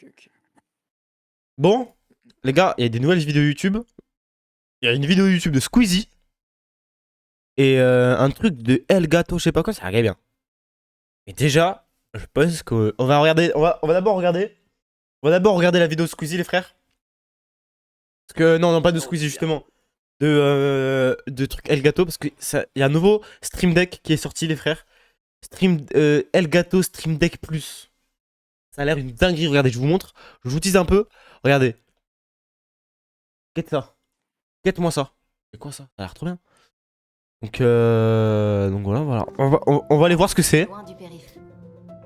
Ok. Bon, les gars, il y a des nouvelles vidéos YouTube. Il y a une vidéo YouTube de Squeezie. Et un truc de Elgato, je sais pas quoi, ça arrive bien. Et déjà, je pense qu'on va regarder. On va d'abord regarder. On va d'abord regarder la vidéo de Squeezie, les frères. Parce que, non, pas de Squeezie, justement. De trucs Elgato. Parce qu'il y a un nouveau Stream Deck qui est sorti, les frères. Elgato Stream Deck Plus. Ça a l'air une dinguerie. Regardez, je vous montre. Je vous tease un peu. Regardez. Quête ça. Quête-moi ça. C'est quoi ça? Ça a l'air trop bien. Donc voilà. On va aller voir ce que c'est. Loin du périph'.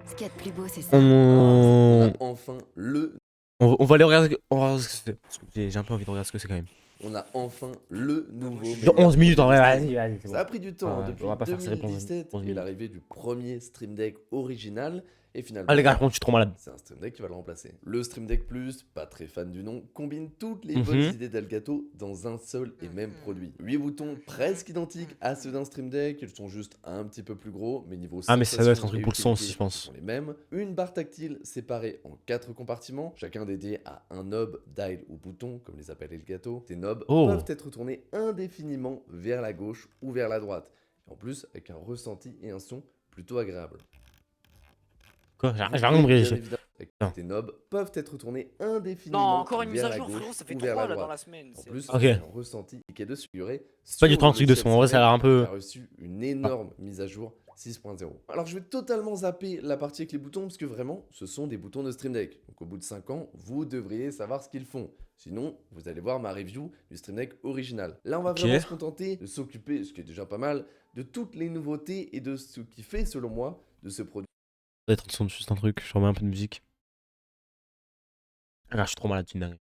Ce qu'il y a de plus beau, c'est ça. On... Enfin le... on va aller regarder, on va voir ce que c'est. Parce que j'ai un peu envie de regarder ce que c'est quand même. On a enfin le nouveau... Dans 11 minutes en vrai, vas-y. Ça a pris du temps, Ouais, depuis on va pas faire ces réponses 2017 11 et minutes. l'arrivée du premier Stream Deck original. Et finalement, Ah les gars, par contre, je suis trop malade. c'est un Stream Deck qui va le remplacer. Le Stream Deck Plus, pas très fan du nom, combine toutes les Mhm. bonnes idées d'Elgato dans un seul et même produit. 8 boutons presque identiques à ceux d'un Stream Deck, ils sont juste un petit peu plus gros, mais niveau Ah mais ça doit être un sensation truc et pour le son aussi, utilité, je pense. ils sont les mêmes. Une barre tactile séparée en 4 compartiments, chacun dédié à un knob, dial ou bouton, comme les appelle Elgato. Ces knobs Oh. peuvent être tournés indéfiniment vers la gauche ou vers la droite. Et en plus, avec un ressenti et un son plutôt agréable. Quoi? J'ai Vous rien pouvez, compris. bien j'ai- évidemment, avec Non. Tes knobs peuvent être tournés Non, indéfiniment encore une mise vers à la jour, gauche frérot, ça fait ou vers 3 la là dans droite. la semaine. En c'est plus, Ok. il y a un ressenti qui est de figurer Pas du tout un truc de son, en vrai ça a l'air un peu... qui a reçu une énorme mise à jour 6.0. Alors je vais totalement zapper la partie avec les boutons parce que vraiment, ce sont des boutons de Stream Deck. Donc au bout de 5 ans, vous devriez savoir ce qu'ils font. Sinon, vous allez voir ma review du Stream Deck original. Là, on va Ok. vraiment se contenter de s'occuper, ce qui est déjà pas mal, de toutes les nouveautés et de ce qui fait, selon moi, de ce produit. Ça doit être en dessous de juste un truc, je remets un peu de musique. Ah, je suis trop malade, c'est une dinguerie.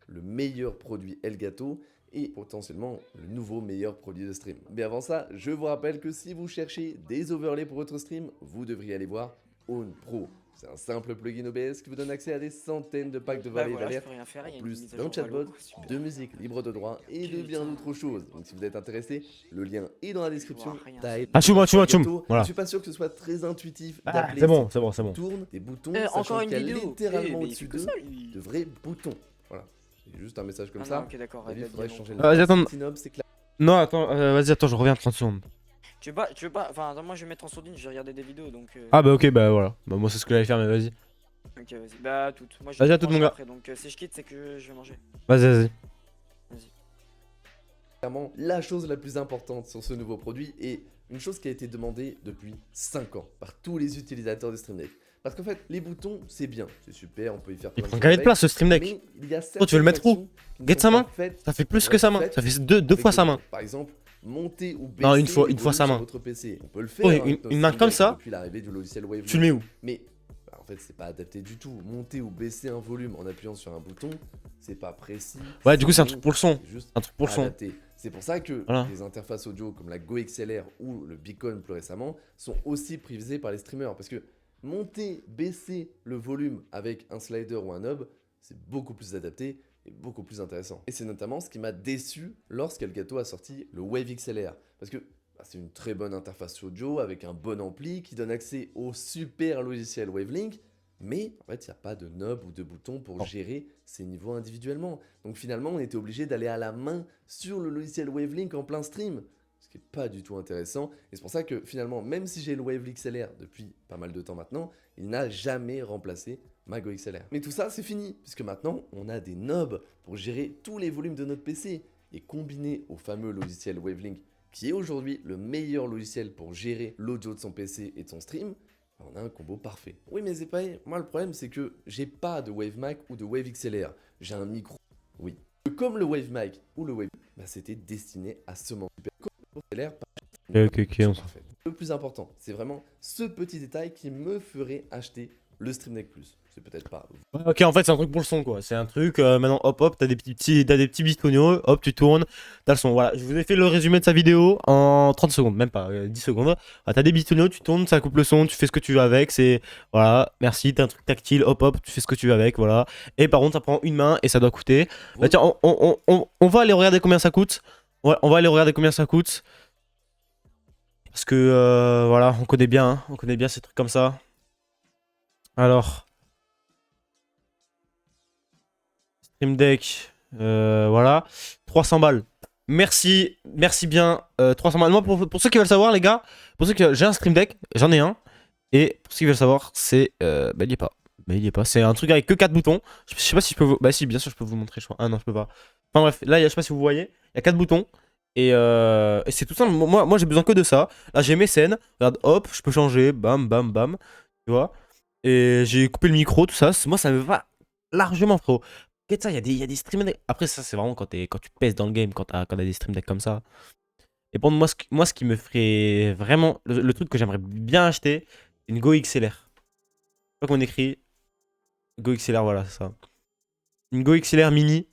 Le meilleur produit Elgato et potentiellement le nouveau meilleur produit de stream. Mais avant ça, je vous rappelle que si vous cherchez des overlays pour votre stream, vous devriez aller voir Own Pro. C'est un simple plugin OBS qui vous donne accès à des centaines de packs de Bah overlays voilà, je d'alerte, peux rien faire, il y a en une plus mise à d'un jour chatbot, Valo, super. de musique libre de droit et de bien d'autres choses. Donc si vous êtes intéressé, le lien est dans la description. vois rien. Taille, Ah, choum. Elgato. Voilà. Je suis pas sûr que ce soit très intuitif Ah, d'appeler c'est bon, ces c'est bon, c'est bon. tourne des boutons, Encore sachant une qu'il y a vidéo. littéralement Mais il au-dessus fait que d'eux ça, lui. de vrais boutons. Voilà. C'est juste un message comme Ah ça. non, ok, d'accord. Il elle faudrait va changer bien le Vas-y, attends. petit knob, c'est clair. Non, attends, vas-y, attends, je reviens 30 secondes. Tu veux pas, enfin, attends, moi je vais mettre en sourdine, je vais regarder des vidéos donc. Ah bah ok, bah voilà. Bah moi c'est ce que j'allais faire, mais vas-y. Ok, vas-y. Bah, à toutes. Moi je Vas-y, vais à toutes, manger mon gars. après, donc si je quitte, c'est que je vais manger. Vas-y. Clairement, la chose la plus importante sur ce nouveau produit est une chose qui a été demandée depuis 5 ans par tous les utilisateurs de Stream Deck. Parce qu'en fait, les boutons, c'est bien, c'est super, on peut y faire Il plein de prend choses gavé de avec, place ce Stream Deck. mais il y a Oh, tu veux le mettre où? certaines actions qui ne Guette sont sa pas main. faites Ça fait plus pour que être sa main. faites Ça fait deux avec fois les sa main. boutons. Par exemple, monter ou baisser Non, une fois le sa volume main. sur votre PC. On peut le faire Oh, avec une notre main Stream comme Deck ça. depuis l'arrivée du logiciel Wave. Tu le mets où? Mais en fait, c'est pas adapté du tout. Monter ou baisser un volume en appuyant sur un bouton, c'est pas précis. Ouais, du coup, c'est un bon, truc pour le son. c'est juste Un truc pour le son. adapté. C'est pour ça que Voilà. les interfaces audio comme la Go XLR ou le Beacon plus récemment sont aussi prisées par les streamers. Parce que monter, baisser le volume avec un slider ou un knob, c'est beaucoup plus adapté et beaucoup plus intéressant. Et c'est notamment ce qui m'a déçu lorsqu'Elgato a sorti le Wave XLR. Parce que c'est une très bonne interface audio avec un bon ampli qui donne accès au super logiciel Wavelink. Mais en fait, il n'y a pas de knob ou de bouton pour Non. gérer ces niveaux individuellement. Donc finalement, on était obligé d'aller à la main sur le logiciel Wavelink en plein stream. Ce qui n'est pas du tout intéressant. Et c'est pour ça que finalement, même si j'ai le Wave XLR depuis pas mal de temps maintenant, il n'a jamais remplacé ma Go XLR. Mais tout ça, c'est fini. Puisque maintenant, on a des knobs pour gérer tous les volumes de notre PC. Et combiné au fameux logiciel Wavelink, qui est aujourd'hui le meilleur logiciel pour gérer l'audio de son PC et de son stream, on a un combo parfait. Oui, mais Zepaï, moi le problème c'est que j'ai pas de Wave Mic ou de Wave XLR. J'ai un micro, oui. Comme le Wave Mic ou le Wave, c'était destiné à ce moment. Comme le XLR, Ok, on s'en parfait. Le plus important, c'est vraiment ce petit détail qui me ferait acheter le Stream Deck Plus. C'est peut-être pas... Ouais, ok, en fait, c'est un truc pour le son, quoi. C'est un truc, maintenant, hop, t'as des petits bistonios, hop, tu tournes, t'as le son. Voilà, je vous ai fait le résumé de sa vidéo en 30 secondes, même pas, 10 secondes. Ah, t'as des bistonios, tu tournes, ça coupe le son, tu fais ce que tu veux avec, c'est... Voilà, merci, t'as un truc tactile, hop, tu fais ce que tu veux avec, voilà. Et par contre, ça prend une main et ça doit coûter... Bah tiens, on va aller regarder combien ça coûte. Ouais, on va aller regarder combien ça coûte. Parce que voilà, on connaît bien, hein, on connaît bien ces trucs comme ça. Alors, Stream Deck, voilà, 300 balles. Merci, merci bien, 300 balles. Moi, pour ceux qui veulent savoir, les gars, pour ceux qui j'ai un Stream Deck, j'en ai un. Et pour ceux qui veulent savoir, c'est, bah il y est pas, bah il y est pas. C'est un truc avec que 4 boutons. Je sais pas si je peux vous, bah si, bien sûr, je peux vous montrer. Je crois. Ah non, je peux pas. Enfin bref, là, je sais pas si vous voyez, il y a 4 boutons. Et c'est tout simple. Moi j'ai besoin que de ça. Là, j'ai mes scènes. Regarde, hop, je peux changer. Bam, bam, bam. Tu vois. Et j'ai coupé le micro, tout ça. Moi, ça me va largement, frérot. Regarde ça, il y a des stream decks. Après, ça, c'est vraiment quand tu pèses dans le game, quand t'as des stream decks comme ça. Et pour moi, ce qui me ferait vraiment. Le truc que j'aimerais bien acheter, c'est une Go XLR. Je crois qu'on écrit. Go XLR, voilà, c'est ça. Une Go XLR mini.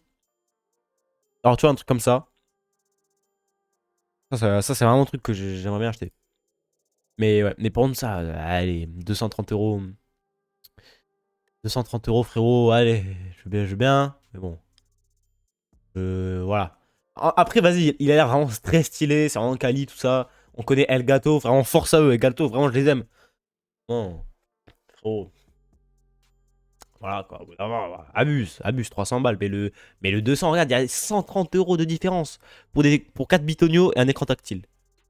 Alors, tu vois, un truc comme ça. Ça c'est vraiment un truc que j'aimerais bien acheter. Mais ouais, mais par contre, ça, allez, 230 euros. 230 euros, frérot, allez, je veux bien, mais bon. Voilà. Après, vas-y, il a l'air vraiment très stylé, c'est vraiment quali, tout ça. On connaît Elgato, vraiment force à eux, Elgato, vraiment, je les aime. Bon, frérot. Voilà, quoi. Abuse, 300 balles. Mais le 200, regarde, il y a 130 euros de différence pour 4 bitonio et un écran tactile.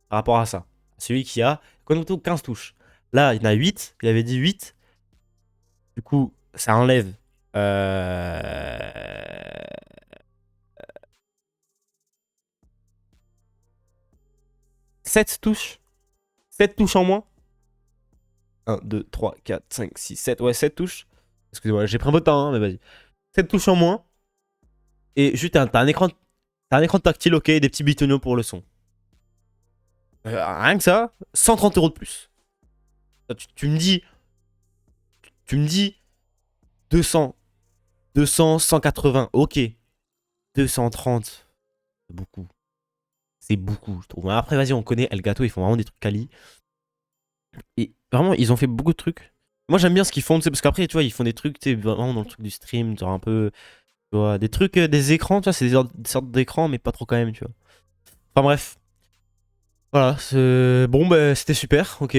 Par rapport à ça. Celui qui a, Konoto, 15 touches. Là, il y en a 8, il avait dit 8. Du coup, ça enlève. 7 touches. 7 touches en moins. 1, 2, 3, 4, 5, 6, 7. Ouais, 7 touches. Excusez-moi, j'ai pris un peu de temps, hein, mais vas-y. 7 touches en moins. Et juste, t'as un écran tactile, ok, et des petits bitonio pour le son. Rien que ça, 130 euros de plus. Tu me dis. Tu me dis 200, 180, ok. 230, c'est beaucoup. C'est beaucoup, je trouve. Après, vas-y, on connaît Elgato, ils font vraiment des trucs quali. Et vraiment, ils ont fait beaucoup de trucs. Moi, j'aime bien ce qu'ils font, parce qu'après, tu vois, ils font des trucs, tu sais, vraiment dans le truc du stream, genre un peu. Tu vois, des trucs, des écrans, tu vois, c'est des sortes d'écrans, mais pas trop quand même, tu vois. Enfin, bref. Voilà, bon, bah, c'était super, ok.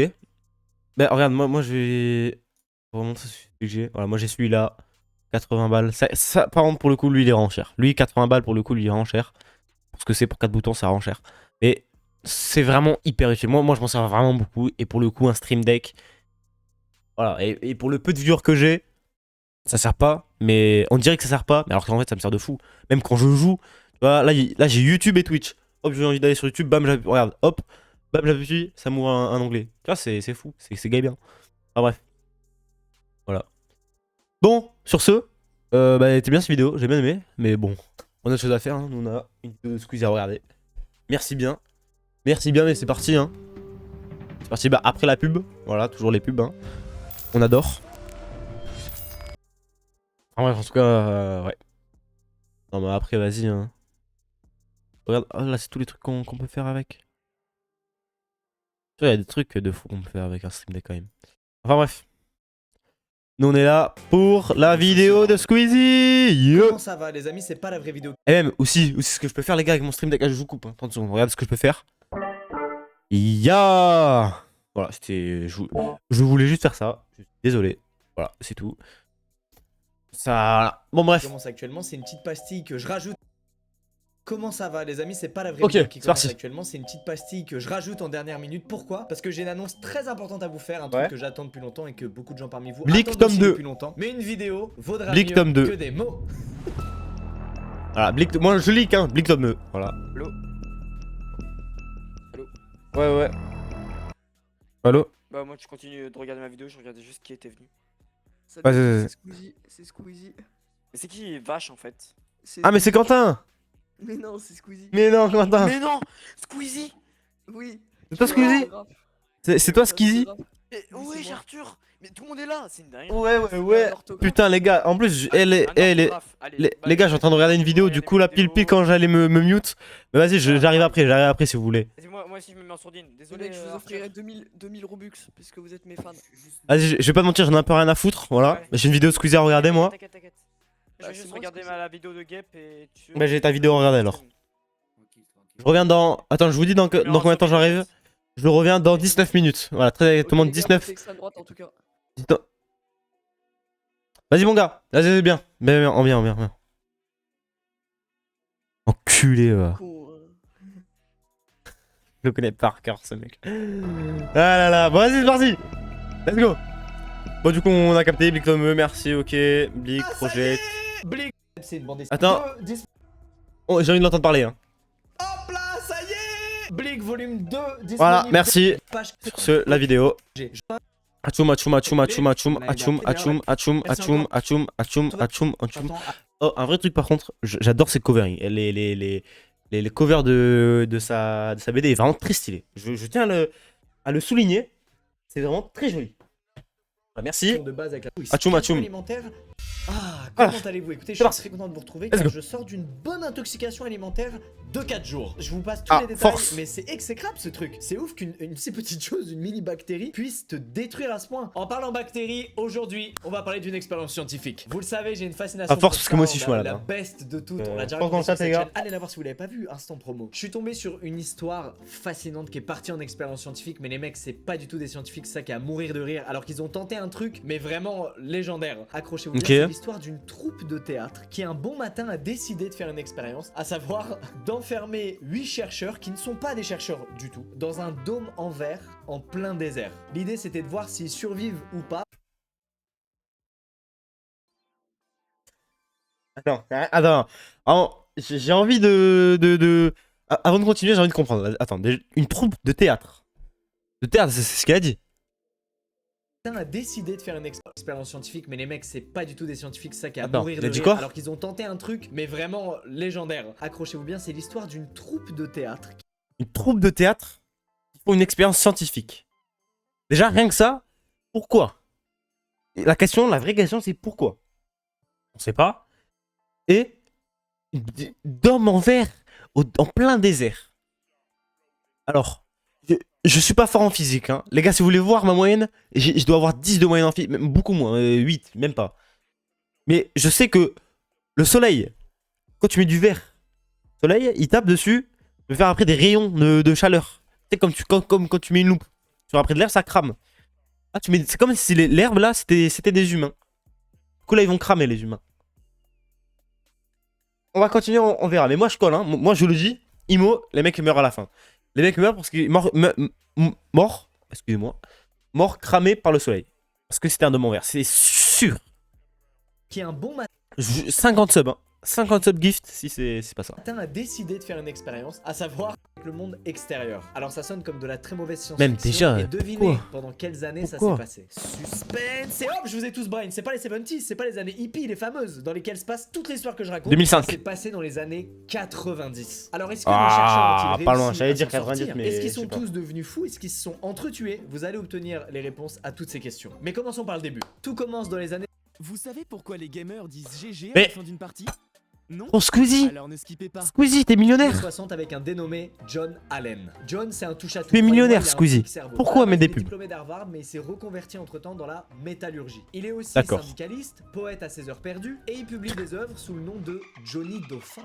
Bah, regarde, moi, je vais. Pour vous montrer ce que j'ai. Voilà, moi, j'ai celui-là. 80 balles. Ça, par contre, pour le coup, lui, il est vraiment cher. Lui, 80 balles, pour le coup, lui, il est vraiment cher. Pour ce que c'est pour 4 boutons, ça rend cher. Mais c'est vraiment hyper utile. Moi, je m'en sers vraiment beaucoup. Et pour le coup, un Stream Deck. Voilà. Et pour le peu de viewers que j'ai, ça sert pas. Mais on dirait que ça sert pas. Mais alors qu'en fait, ça me sert de fou. Même quand je joue. Tu vois, là j'ai YouTube et Twitch. Hop, j'ai envie d'aller sur YouTube. Bam, regarde. Hop. Bam, j'appuie. Ça m'ouvre un onglet. Tu vois, c'est fou. C'est gay bien. Enfin, bref. Voilà. Bon, sur ce, bah, c'était bien cette vidéo, j'ai bien aimé, mais bon, on a autre chose à faire, hein. Nous on a une vidéo de Squeezie à regarder. Merci bien, mais c'est parti, hein. C'est parti, bah, après la pub, voilà, toujours les pubs, hein. On adore. En bref, en tout cas, ouais. Non, mais après, vas-y, hein. Regarde, oh, là, c'est tous les trucs qu'on peut faire avec. Tu vois, il y a des trucs de fou qu'on peut faire avec un Stream Deck quand même. Enfin, bref. Nous on est là pour la vidéo de Squeezie. Yo. Comment ça va les amis, c'est pas la vraie vidéo. Et même aussi ce que je peux faire les gars avec mon Stream Deck. Ah, je vous coupe, hein. 30 secondes, regarde ce que je peux faire. Ya. Voilà, c'était. Je voulais juste faire ça. Désolé. Voilà, c'est tout. Ça. Bon bref. Qui commence actuellement, c'est une petite pastille que je rajoute. Comment ça va les amis, c'est pas la vraie Ok, vidéo qui c'est commence parti. actuellement, c'est une petite pastille que je rajoute en dernière minute. Pourquoi? Parce que j'ai une annonce très importante à vous faire, un truc Ouais. que j'attends depuis longtemps et que beaucoup de gens parmi vous Blick attendent tome aussi 2. depuis longtemps. Mais une vidéo vaudra Blick mieux tome 2. que des mots. Voilà, moi je leak, hein. Blick tome 2. Voilà. Allô? Allô? Ouais. Allô? Bah, moi, tu continues de regarder ma vidéo, je regardais juste qui était venu. Salut, Vas-y. c'est Squeezie, c'est Squeezie. Mais c'est qui Vache en fait? Ah, mais c'est Quentin. Mais non, c'est Squeezie. Mais non, Quentin. Mais non! Squeezie! Oui. C'est toi Squeezie? C'est toi Squeezie? Mais Oui, ouais, c'est moi. Arthur! Mais tout le monde est là, c'est une dingue. Ouais. Putain, les gars, en plus, les gars, je suis en train de regarder une vidéo, du coup, là, pile quand j'allais me mute. Mais vas-y, j'arrive après si vous voulez. Moi aussi, je me mets en sourdine. Les Désolé, mecs, je vous Arthur. offrirai 2000 Robux, puisque vous êtes mes fans. Vas-y, je vais pas te mentir, j'en ai un peu rien à foutre, voilà. Ouais. J'ai une vidéo de Squeezie à regarder, moi. T'inquiète. Je Bah, vais c'est juste moi, regarder Squeezie. la vidéo de Gep et tu. Bah, j'ai ta vidéo à regarder alors. Je reviens dans. Attends, je vous dis dans combien de temps j'arrive. Je reviens dans 19 minutes. Voilà, très exactement Ok, les gars, 19. passez extrême droite en tout cas. Vas-y mon gars, vas-y bien. Bien, bien. Enculé, Con, je le connais par cœur ce mec. Ah là là, bon vas-y c'est parti. Let's go. Bon du coup on a capté, Blick merci, ok. Blick, Project. Blick, c'est une bande dessinée. Attends. Oh, j'ai envie de l'entendre parler. Hein. Hop là, ça y est. Blick volume 2. Voilà, merci. Page... Sur ce, la vidéo. J'ai- Atchoum. Oh, un vrai truc par contre, j'adore ces covers. Les covers de sa BD est vraiment très stylé. Je tiens à le souligner. C'est vraiment très joli. Voilà, merci. de base avec la Atchoum. alimentaire. Ah, comment allez-vous? Écoutez, je C'est suis parti. très content de vous retrouver Let's car go. je sors d'une bonne intoxication alimentaire de 4 jours. Je vous passe tous Ah, les détails, force. mais c'est exécrable ce truc. C'est ouf qu'une si petite chose, une mini bactérie, puisse te détruire à ce point. En parlant bactéries, aujourd'hui, on va parler d'une expérience scientifique. Vous le savez, j'ai une fascination. Ah, force, pour parce que moi ça, aussi, je on suis a malade, La hein. best de toutes. On l'a déjà force dans raconté le sur chat, les cette gars. chaîne. Allez la voir si vous l'avez pas vu, instant promo. Je suis tombé sur une histoire fascinante qui est partie en expérience scientifique, mais les mecs, c'est pas du tout des scientifiques, c'est ça qui est à mourir de rire, alors qu'ils ont tenté un truc, mais vraiment légendaire. Accrochez-vous bien, Ok. c'est l'histoire d'une troupe de théâtre qui un bon matin a décidé de faire une expérience, à savoir d'enfermer 8 chercheurs qui ne sont pas des chercheurs du tout, dans un dôme en verre en plein désert. L'idée c'était de voir s'ils survivent ou pas. Attends. Alors, j'ai envie avant de continuer, j'ai envie de comprendre. Attends, une troupe de théâtre. De théâtre, c'est ce qu'elle a dit. A décidé de faire une expérience scientifique, mais les mecs c'est pas du tout des scientifiques, c'est ça qui est à Attends, mourir il a de dit rire, quoi alors qu'ils ont tenté un truc, mais vraiment légendaire. Accrochez-vous bien, c'est l'histoire d'une troupe de théâtre. Une troupe de théâtre qui font une expérience scientifique. Déjà, rien que ça, pourquoi? Et la vraie question, c'est pourquoi? On sait pas. Et d'hommes en verre en plein désert. Alors, je suis pas fort en physique, hein. Les gars, si vous voulez voir ma moyenne, je dois avoir 10 de moyenne en physique, même beaucoup moins, 8, même pas. Mais je sais que le soleil, quand tu mets du verre, le soleil, il tape dessus, il peut faire après des rayons de chaleur. C'est comme quand tu mets une loupe. Sur après de l'air, ça crame. Ah, c'est comme si l'herbe là, c'était des humains. Du coup là, ils vont cramer les humains. On va continuer, on verra. Mais moi, je colle, hein. Moi, je le dis, IMO, les mecs meurent à la fin. Les mecs meurent parce qu'ils morts, excusez-moi, morts cramés par le soleil. Parce que c'était un dôme en verre, c'est sûr. Qui est un bon 50 subs, hein. 50 subs gift si c'est pas ça. matin a décidé de faire une expérience, à savoir avec le monde extérieur. Alors ça sonne comme de la très mauvaise science. Même déjà, et devinez pourquoi pendant quelles années Pourquoi ça s'est passé. Suspense. Et hop, je vous ai tous brain. C'est pas les 70s, c'est pas les années hippies, les fameuses, dans lesquelles se passe toute l'histoire que je raconte. 2005. C'est passé dans les années 90. Alors est-ce que Ah, nos chercheurs ont-ils pas loin, réussi j'allais à dire s'en 90, sortir? mais Est-ce qu'ils je sais sont pas. tous devenus fous? Est-ce qu'ils se sont entretués? Vous allez obtenir les réponses à toutes ces questions. Mais commençons par le début. Tout commence dans les années. Vous savez pourquoi les gamers disent GG à Mais- la fin d'une partie? Non? Oh, Squeezie Alors ne skippez pas. Squeezie, t'es millionnaire 60 avec un dénommé John Allen. John, c'est un touche-à-tout. Tu es millionnaire, Croyez-moi, il a un Squeezie. petit cerveau. Pourquoi À la mettre base, des il est pubs diplômé d'Harvard, mais il s'est reconverti entre-temps dans la métallurgie. Il est aussi D'accord. syndicaliste, poète à ses heures perdues, et il publie des œuvres sous le nom de Johnny Dauphin.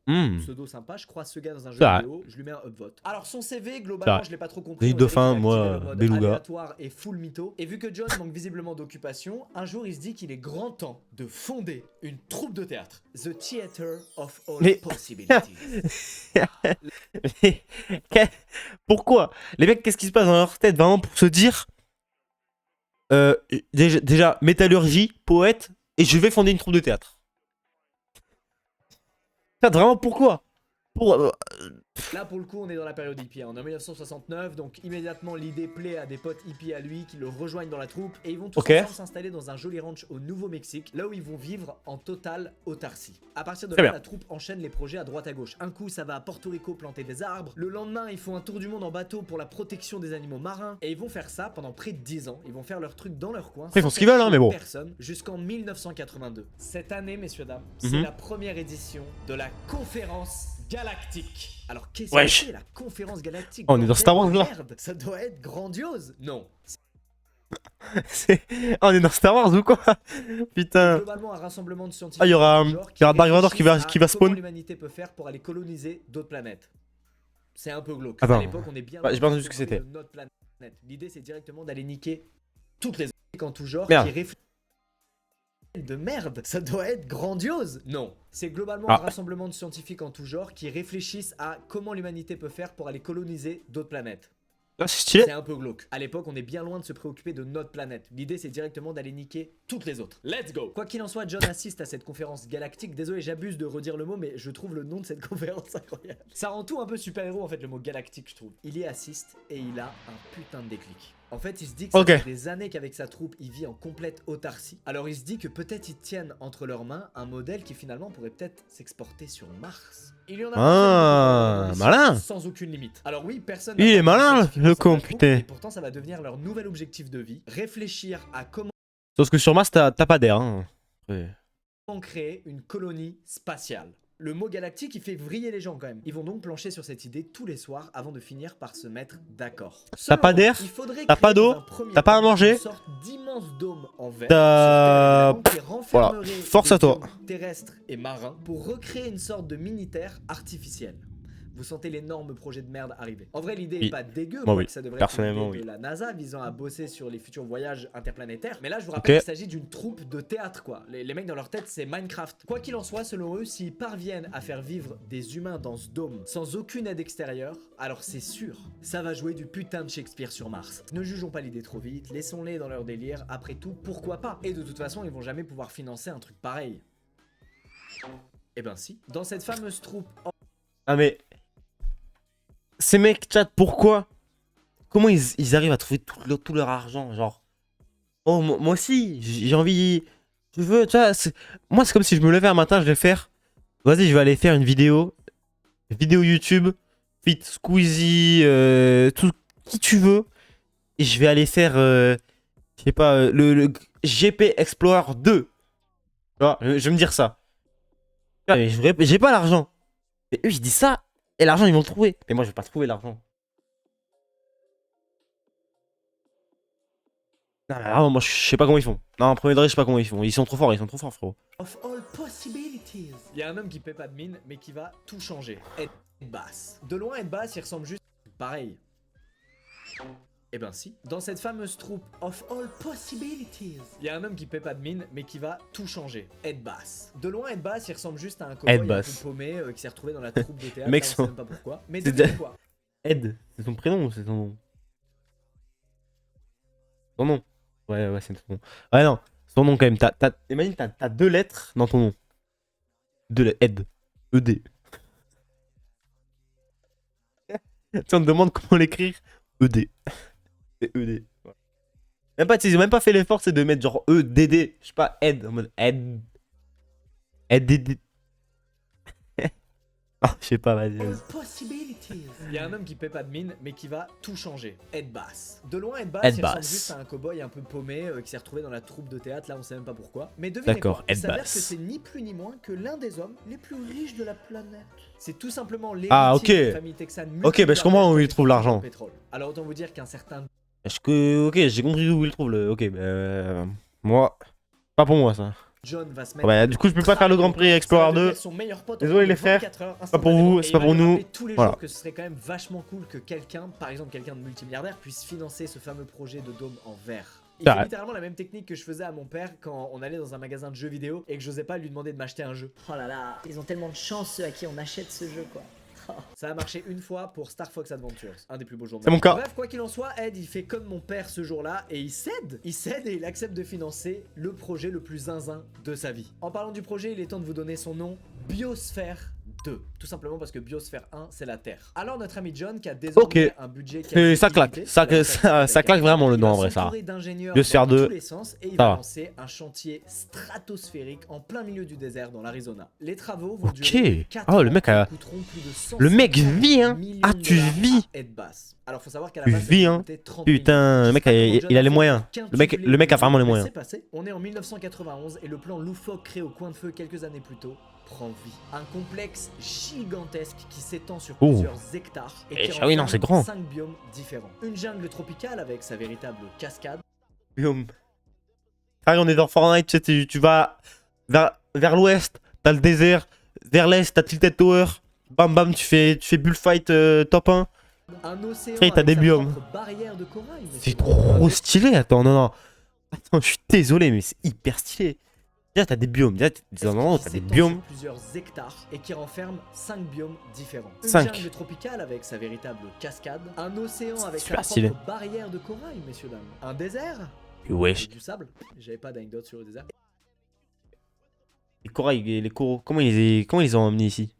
Pseudo sympa, je crois ce gars dans un jeu C'est vrai. vidéo, je lui mets un upvote. Alors son CV, globalement, vrai. je l'ai pas trop compris. Johnny On dirait Dauphin, qu'il a moi, activé le mode beluga. aléatoire et full mytho. Et vu que John manque visiblement d'occupation, un jour il se dit qu'il est grand temps de fonder une troupe de théâtre. The Theater of All Mais- Possibilities. Mais pourquoi? Les mecs, qu'est-ce qui se passe dans leur tête vraiment pour se dire déjà, métallurgie, poète, et je vais fonder une troupe de théâtre? Vraiment, pourquoi? Là pour le coup on est dans la période hippie, hein. On est en 1969, donc immédiatement l'idée plaît à des potes hippies à lui qui le rejoignent dans la troupe et ils vont tous Ok. ensemble s'installer dans un joli ranch au Nouveau-Mexique, là où ils vont vivre en totale autarcie. À partir de Très là, bien. la troupe enchaîne les projets à droite à gauche. Un coup ça va à Porto Rico planter des arbres, le lendemain ils font un tour du monde en bateau pour la protection des animaux marins et ils vont faire ça pendant près de 10 ans. Ils vont faire leur truc dans leur coin. Ils font sans ce qu'ils veulent, hein, mais bon. personne, jusqu'en 1982. Cette année, messieurs dames, c'est Mhm. la première édition de la conférence galactique. Alors qu'est-ce que Wesh. c'est la conférence galactique? On est dans Bordel Star Wars, de là. merde, ça doit être grandiose. Non. On est dans Star Wars ou quoi? Putain. Globalement un rassemblement de scientifiques. Ah, il y aura de tout genre Dark Vador qui va réfléchissent à spawn. Comment l'humanité peut faire pour aller coloniser d'autres planètes. C'est un peu glauque. Attends. À l'époque, on est bien. Bah, j'ai pas entendu ce que loin de c'était. notre planète. L'idée, c'est directement d'aller niquer toutes les optiques en tout genre Merde. qui réfléchissent. De merde, ça doit être grandiose. Non, c'est globalement Ah. un rassemblement de scientifiques en tout genre qui réfléchissent à comment l'humanité peut faire pour aller coloniser d'autres planètes. Là, c'est stylé. C'est un peu glauque. À l'époque, on est bien loin de se préoccuper de notre planète. L'idée, c'est directement d'aller niquer toutes les autres. Let's go. Quoi qu'il en soit, John assiste à cette conférence galactique. Désolé, j'abuse de redire le mot, mais je trouve le nom de cette conférence incroyable. Ça rend tout un peu super-héros, en fait, le mot galactique, je trouve. Il y assiste et il a un putain de déclic. En fait, il se dit que ça Ok. fait des années qu'avec sa troupe, il vit en complète autarcie. Alors, il se dit que peut-être ils tiennent entre leurs mains un modèle qui finalement pourrait peut-être s'exporter sur Mars. Il y en a Ah, un malin. sans aucune limite. Alors oui, personne. Il n'a est malin, scientifique le au sein de con, la troupe, putain. Et pourtant, ça va devenir leur nouvel objectif de vie. Réfléchir à comment Sauf que sur Mars, t'as pas d'air. Hein. Ouais. créer une colonie spatiale. Le mot galactique, il fait vriller les gens quand même. Ils vont donc plancher sur cette idée tous les soirs avant de finir par se mettre d'accord. T'as pas d'air, t'as pas d'eau, t'as pas à manger. Une sorte d'immense dôme en verre. T'as- sur Terre, évidemment, qui Voilà. renfermerait Force des à toi. biomes terrestres et marins pour recréer une sorte de mini-terre artificielle. Vous sentez l'énorme projet de merde arriver. En vrai, l'idée Oui. est pas dégueu, Moi, quoi, oui. que ça devrait Personnellement, être l'idée oui. de la NASA visant à bosser sur les futurs voyages interplanétaires. Mais là, je vous Ok. rappelle qu'il s'agit d'une troupe de théâtre, quoi. Les mecs dans leur tête, c'est Minecraft. Quoi qu'il en soit, selon eux, s'ils parviennent à faire vivre des humains dans ce dôme sans aucune aide extérieure, alors c'est sûr, ça va jouer du putain de Shakespeare sur Mars. Ne jugeons pas l'idée trop vite, laissons-les dans leur délire. Après tout, pourquoi pas? Et de toute façon, ils vont jamais pouvoir financer un truc pareil. Eh ben si. Dans cette fameuse troupe Ah, mais. Ces mecs, chat, pourquoi? Comment ils arrivent à trouver tout leur argent? Genre. Oh, moi aussi, j'ai envie. Tu veux, tu vois, moi, c'est comme si je me levais un matin, je vais faire. Vas-y, je vais aller faire une vidéo. Vidéo YouTube. Fit Squeezie, tout. Qui tu veux. Et je vais aller faire. Je sais pas, le GP Explorer 2. Tu vois, je vais me dire ça. Tu vois, mais j'ai pas l'argent. Et eux, ils disent ça. Et l'argent, ils vont le trouver. Mais moi, je vais pas trouver l'argent. Non, mais vraiment, moi, je sais pas comment ils font. Non, en premier degré, je sais pas comment ils font. Ils sont trop forts, frérot. of all possibilities. Il y a un homme qui paie pas de mine, mais qui va tout changer. Ed Bass. De loin, Ed Bass, il ressemble juste pareil. Eh ben si. Dans cette fameuse troupe of all possibilities, il y a un homme qui paie pas de mine, mais qui va tout changer. Ed Bass. De loin, Ed Bass, il ressemble juste à un cowboy Ed un peu Bass. paumé qui s'est retrouvé dans la troupe de théâtre. Mec, là, on son- sait même pas pourquoi. Mais C'est devinez de- quoi? Ed, c'est son prénom ou c'est son nom? Son nom. Ouais, c'est son nom. Ouais, non, son nom quand même. Imagine, t'as deux lettres dans ton nom. Deux lettres. Ed. ED. Tu on te demande comment l'écrire. ED. C'est ED. Voilà. Même pas, ils ont même pas fait l'effort, c'est de mettre genre EDD. Je sais pas, Ed. En mode Ed. EDD. Oh, je sais pas, vas-y. All possibilities. Il y a un homme qui paie pas de mine, mais qui va tout changer. Ed Bass. De loin, Ed Bass, Ed il Bass. ressemble juste à un cowboy un peu paumé qui s'est retrouvé dans la troupe de théâtre. Là, on sait même pas pourquoi. Mais devinez D'accord, quoi, il Ed s'avère Bass. que c'est ni plus ni moins que l'un des hommes les plus riches de la planète. C'est tout simplement l'héritier Ah, ok. d'une famille texane Ok, bah, je comprends où il trouve l'argent. pétrole. Alors autant vous dire qu'un certain Ok, j'ai compris où il trouve le. Ok, moi. Pas pour moi ça. John va se mettre. Ouais, du coup, je peux pas faire le Grand Prix Explorer 2. Son meilleur pote Désolé, en les frères. 24 heures, C'est pas pour vous, instantanément. c'est Et pas il pour va lui nous. rappeler tous les Voilà. jours que ce serait quand même vachement cool que quelqu'un, par exemple quelqu'un de multimilliardaire, puisse financer ce fameux projet de dôme en verre. Il Ah fait ouais. littéralement la même technique que je faisais à mon père quand on allait dans un magasin de jeux vidéo et que j'osais pas lui demander de m'acheter un jeu. Oh là là, ils ont tellement de chance ceux à qui on achète ce jeu quoi. Ça a marché une fois pour Star Fox Adventures, un des plus beaux jours de C'est ma mon vie. cas. Bref, quoi qu'il en soit, Ed il fait comme mon père ce jour-là et il cède. Il cède et il accepte de financer le projet le plus zinzin de sa vie. En parlant du projet, il est temps de vous donner son nom, Biosphère 2. Tout simplement parce que Biosphère 1, c'est la Terre. Alors notre ami John qui a désormais Ok. un budget qui Et a ça claque. Ça claque vraiment le nom en vrai, ça. Biosphère 2, et il ça va va. lancer un chantier stratosphérique en plein milieu du désert dans l'Arizona. Les travaux vont Ok. durer 4 Oh, le ans mec et a- coûteront plus de 150 Le mec vit, hein. millions Ah, de tu dollars vis. à Ed Bass. Alors faut savoir qu'à la Tu base, ça vis, lui hein. coûtait 30 Putain, millions. le mec, Je sais pas il comment a les John moyens. quintupler Le mec a vraiment les ce qui moyens. s'est passé. On est en 1991 et le plan loufoque créé au coin de feu quelques années plus tôt prend vie. Un complexe gigantesque qui s'étend sur Oh. plusieurs hectares et qui Ah oui, non, c'est grand. 5 biomes différents. Une jungle tropicale avec sa véritable cascade. Biome. Ah, on est dans Fortnite, tu vas vers l'ouest, t'as le désert, vers l'est, t'as Tilted Tower, Bam bam, tu fais bullfight top 1. Un océan Après, t'as avec des sa biomes. propre barrière de corail. mais C'est trop stylé. Attends, non. Attends, je suis désolé, mais c'est hyper stylé. Déjà, t'as des biomes. Déjà, t'as des endroits où t'as des s'étend biomes. sur plusieurs hectares et qui renferme 5 biomes différents. Une 5. jungle tropicale avec sa véritable cascade, un océan avec sa super propre stylé. barrière de corail, messieurs dames, un désert Wesh. avec du sable. J'avais pas d'anecdote sur le désert. Les corails, les coraux, comment ils les ont emmenés ici?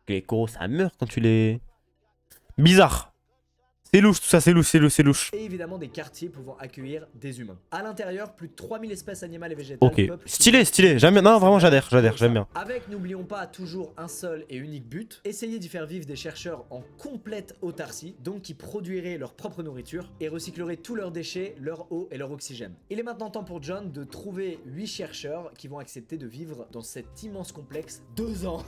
Les coraux, ça meurt quand tu les... Bizarre. C'est louche, tout ça, c'est louche, c'est louche. Et évidemment des quartiers pouvant accueillir des humains. À l'intérieur, plus de 3000 espèces animales et végétales. Ok, peuplent stylé, ce- stylé. J'aime bien. Non, vraiment, j'adhère, j'aime bien. Avec, n'oublions pas, toujours un seul et unique but, essayer d'y faire vivre des chercheurs en complète autarcie, donc qui produiraient leur propre nourriture et recycleraient tous leurs déchets, leur eau et leur oxygène. Il est maintenant temps pour John de trouver 8 chercheurs qui vont accepter de vivre dans cet immense complexe 2 ans.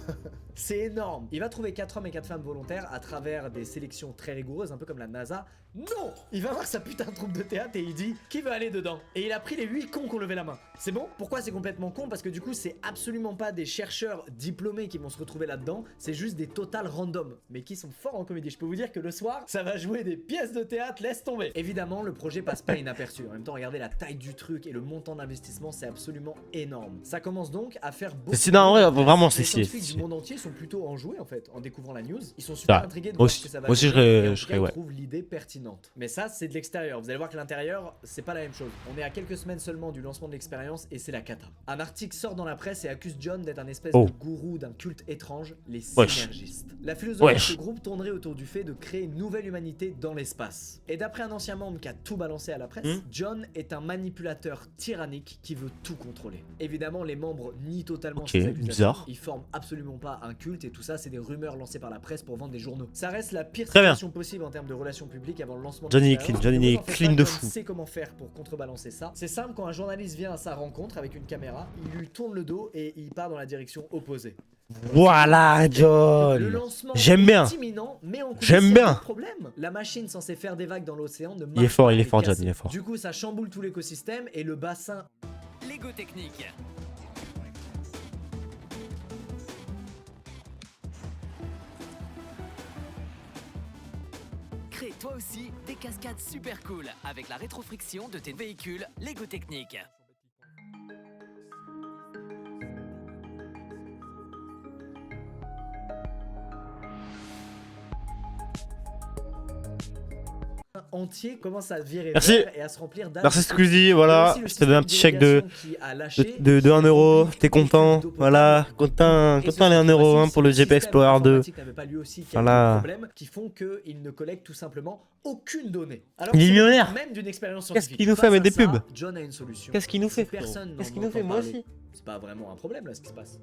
C'est énorme. Il va trouver 4 hommes et 4 femmes volontaires à travers des sélections très rigoureuses, un peu comme la NASA. Non! Il va voir sa putain de troupe de théâtre et il dit qui veut aller dedans. Et il a pris les 8 cons qui ont levé la main. C'est bon? Pourquoi c'est complètement con? Parce que du coup c'est absolument pas des chercheurs diplômés qui vont se retrouver là-dedans, c'est juste des total random, mais qui sont forts en comédie. Je peux vous dire que le soir, ça va jouer des pièces de théâtre, laisse tomber. Évidemment, le projet passe pas inaperçu. En même temps, regardez la taille du truc et le montant d'investissement, c'est absolument énorme. Ça commence donc à faire beaucoup. C'est non, en vrai, vraiment, c'est Les stylé. scientifiques du monde entier sont plutôt enjoués en fait en découvrant la news. Ils sont Ah, super intrigués de voir aussi- ce que ça va moi aussi, donner, et en je tout serais, cas, ils ouais. trouvent l'idée pertinente. Mais ça, c'est de l'extérieur. Vous allez voir que l'intérieur, c'est pas la même chose. On est à quelques semaines seulement du lancement de l'expérience et c'est la cata. Un article sort dans la presse et accuse John d'être un espèce Oh. de gourou d'un culte étrange, les Wesh. synergistes. La philosophie Wesh. de ce groupe tournerait autour du fait de créer une nouvelle humanité dans l'espace. Et d'après un ancien membre qui a tout balancé à la presse, John est un manipulateur tyrannique qui veut tout contrôler. Évidemment, les membres nient totalement Ok, ces accusations. bizarre. Ils forment absolument pas un culte et tout ça, c'est des rumeurs lancées par la presse pour vendre des journaux. Ça reste la pire Très bien. situation possible en termes de relations publiques avant le lancement de Johnny est l'expérience. clean, Johnny Ne est vous en faites clean pas, de John fou. sait comment faire pour contrebalancer ça. C'est simple, quand un journaliste vient à sa rencontre avec une caméra, il lui tourne le dos et il part dans la direction opposée. Voilà, Le John. lancement J'aime bien. est imminent, mais en coulisses, J'aime il y a bien. pas de problème. La machine censée faire des vagues dans l'océan ne marche Il est fort, pas, il est elle fort, John, cassée. il est fort. Du coup, ça chamboule tout l'écosystème et le bassin. Lego Technique. Crée toi aussi des cascades super cool avec la rétrofriction de tes véhicules Lego Technique. Entier commence à virer Merci. vert et à se remplir d'âmes. Merci Squeezie, Il y a voilà. aussi le Je te donne un système petit chèque de, d'irrigation qui a lâché, de 1 euro. T'es content. Voilà, content les 1 euro hein, pour le GP Explorer 2. Voilà. Problèmes qui font qu'ils ne collectent tout simplement aucune donnée. Alors Il est que c'est millionnaire. Même d'une expérience Qu'est-ce scientifique. qu'il nous fait Face avec à des ça, pubs? John a une solution. Qu'est-ce qu'il nous Si fait, personne frérot? n'en Qu'est-ce qu'il nous entend fait? Moi parler, aussi. C'est pas vraiment un problème là ce qui se passe.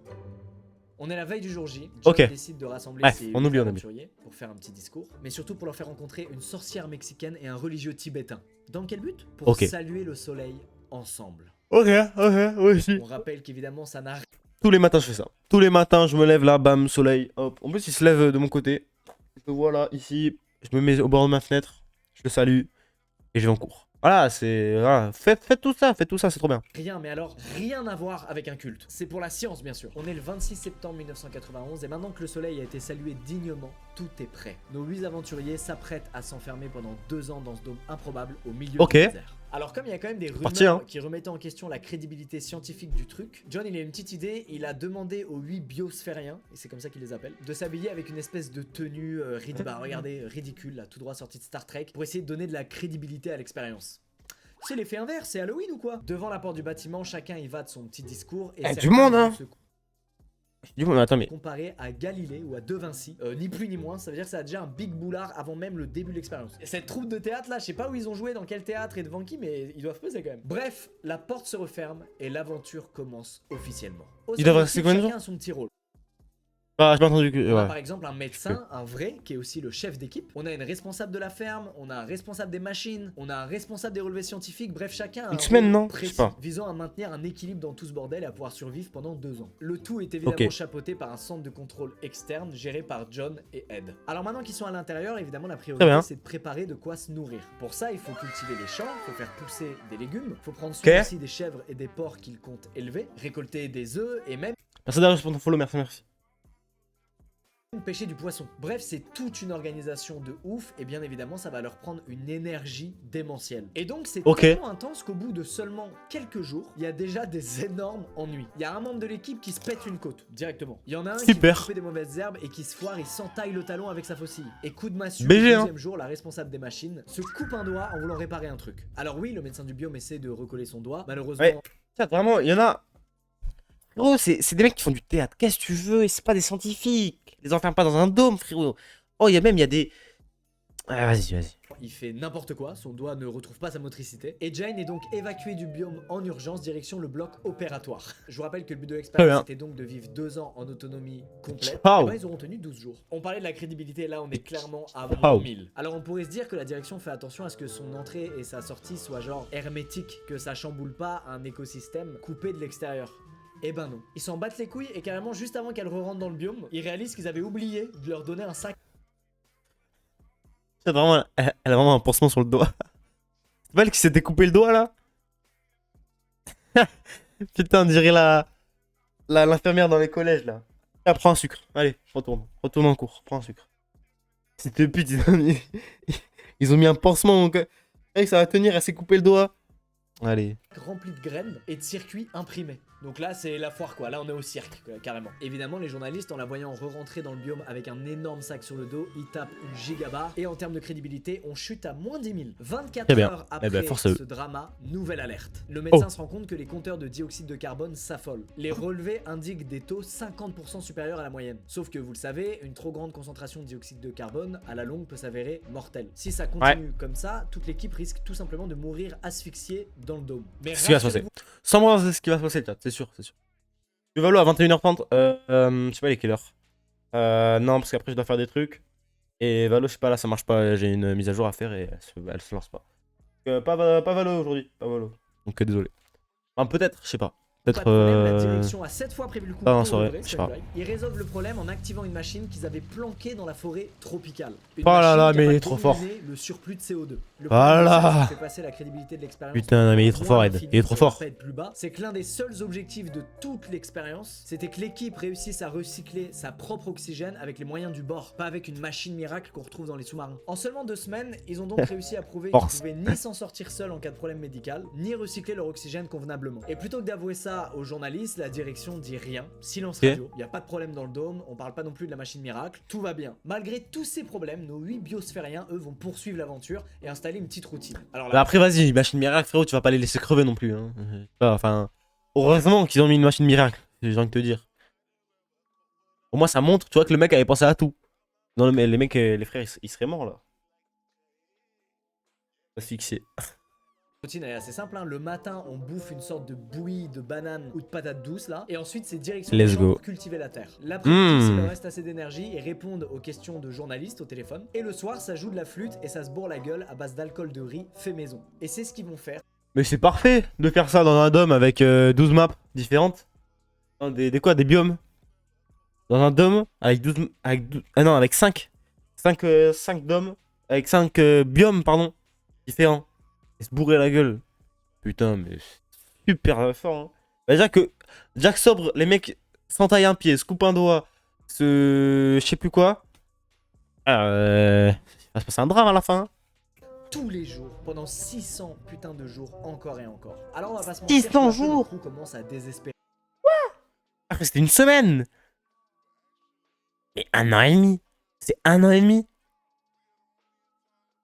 On est la veille du jour J. John Ok. décide de rassembler Bref, ses on oublie, on oublie. aventuriers pour faire un petit discours, mais surtout pour leur faire rencontrer une sorcière mexicaine et un religieux tibétain. Dans quel but? Pour Ok. saluer le soleil ensemble. Ok, moi aussi. On rappelle qu'évidemment ça n'a Tous les matins, je fais ça. Tous les matins, je me lève là, bam, soleil, hop. En plus, il se lève de mon côté. Je le vois là, ici. Je me mets au bord de ma fenêtre. Je le salue. Et je vais en cours. Voilà, c'est. Voilà. Faites tout ça, c'est trop bien. rien, mais alors rien à voir avec un culte. C'est pour la science, bien sûr. On est le 26 septembre 1991 et maintenant que le soleil a été salué dignement, tout est prêt. Nos 8 aventuriers s'apprêtent à s'enfermer pendant 2 ans dans ce dôme improbable au milieu Ok. du désert. Alors comme il y a quand même des rumeurs parti, hein. qui remettaient en question la crédibilité scientifique du truc, John il a une petite idée, il a demandé aux 8 biosphériens, et c'est comme ça qu'il les appelle, de s'habiller avec une espèce de tenue regardez, ridicule, là, tout droit sortie de Star Trek, pour essayer de donner de la crédibilité à l'expérience. C'est l'effet inverse, c'est Halloween ou quoi? Devant la porte du bâtiment, chacun y va de son petit discours et du certains monde, vont hein. se Du coup, mais attends, mais. comparer à Galilée ou à De Vinci, ni plus ni moins, ça veut dire que ça a déjà un big boulard avant même le début de l'expérience. Et cette troupe de théâtre là, je sais pas où ils ont joué, dans quel théâtre et devant qui, mais ils doivent peser quand même. Bref, la porte se referme et l'aventure commence officiellement. Au Ils doivent sein de rester l'équipe, combien de chacun a son petit rôle. Ah, j'ai pas entendu que. On a Ouais. par exemple un médecin, un vrai, qui est aussi le chef d'équipe. On a une responsable de la ferme, on a un responsable des machines, on a un responsable des relevés scientifiques, bref, chacun a un X-Men, rôle non? Je sais précis, pas. visant à maintenir un équilibre dans tout ce bordel et à pouvoir survivre pendant 2 ans. Le tout est évidemment Ok. chapeauté par un centre de contrôle externe géré par John et Ed. Alors maintenant qu'ils sont à l'intérieur, évidemment la Très bien. priorité c'est de préparer de quoi se nourrir. Pour ça, il faut cultiver les champs, il faut faire pousser des légumes, il faut prendre soin Ok. aussi des chèvres et des porcs qu'ils comptent élever, récolter des œufs et même Merci Darius pour ton follow, merci. pêcher du poisson. Bref, c'est toute une organisation de ouf et bien évidemment ça va leur prendre une énergie démentielle. Et donc c'est Ok. tellement intense qu'au bout de seulement quelques jours, il y a déjà des énormes ennuis. Il y a un membre de l'équipe qui se pète une côte directement. Il y en a un qui Super. veut couper des mauvaises herbes et qui se foire et s'entaille le talon avec sa faucille. Et coup de massue, BG, le hein. deuxième jour, la responsable des machines se coupe un doigt en voulant réparer un truc. Alors oui, le médecin du biome essaie de recoller son doigt, malheureusement... Ouais. Tiens, vraiment, il y en a. Frérot, c'est des mecs qui font du théâtre. Qu'est-ce que tu veux? Et c'est pas des scientifiques. Les enferme pas dans un dôme, frérot. Oh, il y a des. Ah, vas-y. Il fait n'importe quoi, son doigt ne retrouve pas sa motricité, et Jane est donc évacuée du biome en urgence direction le bloc opératoire. Je vous rappelle que le but de Très l'expérience bien. était donc de vivre 2 ans en autonomie complète, Ciao. et ben ils auront tenu 12 jours. On parlait de la crédibilité, là on est clairement à Ciao. moins 1000. Alors on pourrait se dire que la direction fait attention à ce que son entrée et sa sortie soient genre hermétiques, que ça chamboule pas un écosystème coupé de l'extérieur. Eh ben non. Ils s'en battent les couilles et carrément juste avant qu'elle re-rentre dans le biome, ils réalisent qu'ils avaient oublié de leur donner un sac. C'est vraiment, elle a vraiment un pansement sur le doigt. C'est pas elle qui s'est découpé le doigt là? Putain, on dirait l'infirmière dans les collèges là. Ah, prends un sucre. Allez, retourne en cours. Prends un sucre. C'était pute, ils ont mis un pansement. Donc, ça va tenir, elle s'est coupé le doigt. Allez. Rempli de graines et de circuits imprimés. Donc là, c'est la foire quoi. Là, on est au cirque, carrément. Évidemment, les journalistes, en la voyant re-rentrer dans le biome avec un énorme sac sur le dos, ils tapent une gigabarre. Et en termes de crédibilité, on chute à moins 10 000. 24 Très bien. heures Eh après ben, force à eux. ce drama, nouvelle alerte. Le médecin Oh. se rend compte que les compteurs de dioxyde de carbone s'affolent. Les relevés indiquent des taux 50% supérieurs à la moyenne. Sauf que vous le savez, une trop grande concentration de dioxyde de carbone, à la longue, peut s'avérer mortelle. Si ça continue comme ça, toute l'équipe risque tout simplement de mourir asphyxiée dans le dôme. Mais C'est ce qui va se passer. rassurez-vous, Sans moi, c'est ce qui va se passer, chat. C'est sûr. Tu vas à 21h30. Je sais pas, il est quelle heure. Non, parce qu'après, je dois faire des trucs. Et Valo, je sais pas, là, ça marche pas. J'ai une mise à jour à faire et elle se lance pas. Pas Valo aujourd'hui. Pas Valo. Donc, désolé. Enfin, peut-être, je sais pas. pas Peut-être. de problème, la direction a 7 fois prévu le coup. pas en pour soirée, lever, je sais pas. Ils résolvent le problème en activant une machine qu'ils avaient planquée dans la forêt tropicale. Une Oh là machine là, mais capable il est trop fort. d'éliminer le surplus de CO2. Le Voilà. problème, c'est que ça fait passer la crédibilité de l'expérience. Putain, mais il est trop moins fort, Ed. l'infini, Il est trop ça va fort. pas être plus bas. C'est que l'un des seuls objectifs de toute l'expérience, c'était que l'équipe réussisse à recycler sa propre oxygène avec les moyens du bord, pas avec une machine miracle qu'on retrouve dans les sous-marins. En seulement 2 semaines, ils ont donc réussi à prouver qu'ils Force. pouvaient ni s'en sortir seuls en cas de problème médical, ni recycler leur oxygène convenablement. Et plutôt que d'avouer ça aux journalistes, la direction dit rien, silence Ok. radio, y a pas de problème dans le dôme, on parle pas non plus de la machine miracle, tout va bien. Malgré tous ces problèmes, nos 8 biosphériens, eux, vont poursuivre l'aventure et installer une petite routine. Alors Bah après, vas-y, machine miracle, frérot, tu vas pas les laisser crever non plus. Hein. Enfin, heureusement qu'ils ont mis une machine miracle, j'ai envie de te dire. Au moins, ça montre, tu vois, que le mec avait pensé à tout. Non, mais les mecs, les frères, ils seraient morts là. Asphyxiés. La routine elle est assez simple, hein. Le matin on bouffe une sorte de bouillie de banane ou de patate douce là, et ensuite c'est direction Let's des champs go. pour cultiver la terre. L'après-midi Mm. s'il leur reste assez d'énergie et répondent aux questions de journalistes au téléphone, et le soir ça joue de la flûte et ça se bourre la gueule à base d'alcool de riz fait maison. Et c'est ce qu'ils vont faire. Mais c'est parfait de faire ça dans un dôme avec 12 maps différentes. Non, des quoi? Des biomes. Dans un dôme avec 12. Avec 5. 5 dômes. Avec 5 biomes, pardon. Différents. Et se bourrer la gueule. Putain, mais c'est super fort. Hein. Bah, déjà que Jack sobre, les mecs s'entaillent un pied, se coupent un doigt, je sais plus quoi. Il va se passer un drame à la fin. Tous les jours, pendant 600 putains de jours, encore et encore. Alors on va pas se 600 mentir, jours. le crew commence à désespérer. Après, c'était une semaine. Mais 1 an et demi. C'est 1 an et demi.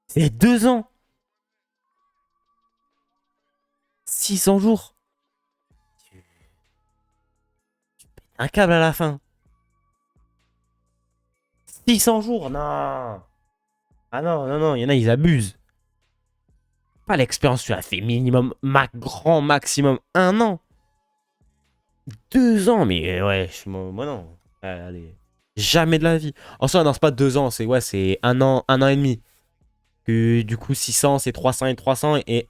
C'est 2 ans. 600 jours. Tu pètes un câble à la fin. 600 jours, non. Ah non, il y en a, ils abusent. Pas l'expérience, tu as fait minimum, grand maximum 1 an. 2 ans, mais ouais, moi non. Allez. Jamais de la vie. En soi, non, c'est pas 2 ans, c'est 1 an, 1 an et demi. Que, du coup, 600, c'est 300 et 300. Et